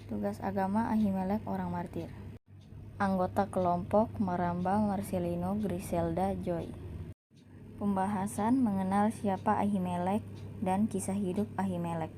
Tugas agama Ahimelek orang martir. Anggota kelompok Maramba Marcelino Griselda Joy. Pembahasan mengenal siapa Ahimelek dan kisah hidup Ahimelek.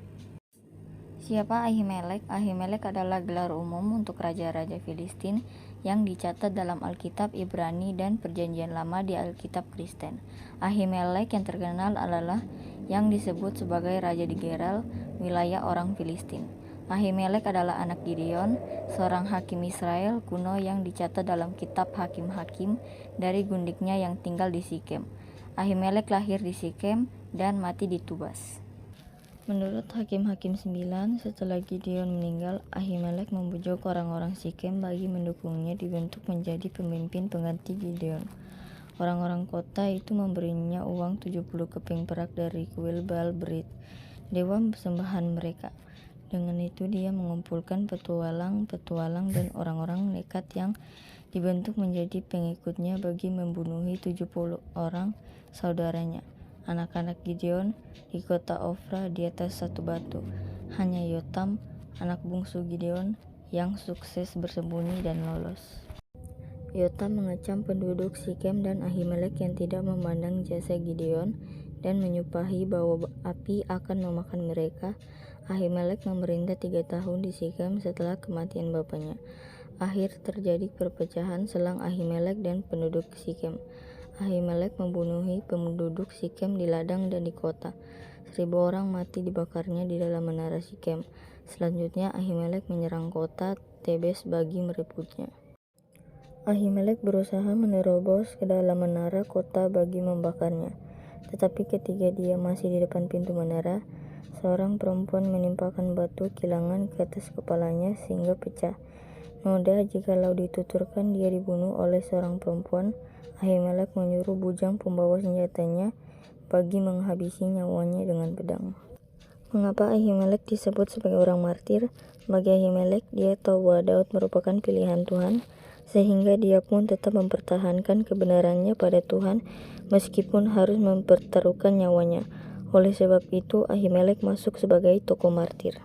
Siapa Ahimelek? Ahimelek adalah gelar umum untuk raja-raja Filistin yang dicatat dalam Alkitab Ibrani dan Perjanjian Lama di Alkitab Kristen. Ahimelek yang terkenal adalah yang disebut sebagai Raja di Geral, wilayah orang Filistin. Ahimelek adalah anak Gideon, seorang hakim Israel kuno yang dicatat dalam kitab Hakim-Hakim dari gundiknya yang tinggal di Sikem. Ahimelek lahir di Sikem dan mati di Tubas. Menurut Hakim-Hakim 9, setelah Gideon meninggal, Ahimelek membujuk orang-orang Sikem bagi mendukungnya dibentuk menjadi pemimpin pengganti Gideon. Orang-orang kota itu memberinya uang 70 keping perak dari kuil Baal Berit, dewa sembahan mereka. Dengan itu dia mengumpulkan petualang dan orang-orang nekat yang dibentuk menjadi pengikutnya bagi membunuhi 70 orang saudaranya, anak-anak Gideon, di kota Ofra di atas satu batu. Hanya Yotam, anak bungsu Gideon, yang sukses bersembunyi dan lolos. Yotam mengecam penduduk Sikem dan Ahimelek yang tidak memandang jasa Gideon dan menyumpahi bahwa api akan memakan mereka. Ahimelek memerintah 3 tahun di Sikem setelah kematian bapaknya. Akhir terjadi perpecahan selang Ahimelek dan penduduk Sikem. Ahimelek membunuhi penduduk Sikem di ladang dan di kota. 1000 orang mati dibakarnya di dalam menara Sikem. Selanjutnya Ahimelek menyerang kota Tebes bagi merebutnya. Ahimelek berusaha menerobos ke dalam menara kota bagi membakarnya. Tetapi ketika dia masih di depan pintu menara, seorang perempuan menimpakan batu kilangan ke atas kepalanya sehingga pecah. Noda jikalau dituturkan dia dibunuh oleh seorang perempuan, Ahimelek menyuruh bujang pembawa senjatanya bagi menghabisi nyawanya dengan pedang. Mengapa Ahimelek disebut sebagai orang martir? Bagi Ahimelek, dia tahu bahwa Daud merupakan pilihan Tuhan, sehingga dia pun tetap mempertahankan kebenarannya pada Tuhan meskipun harus mempertaruhkan nyawanya. Oleh sebab itu, Ahimelek masuk sebagai tokoh martir.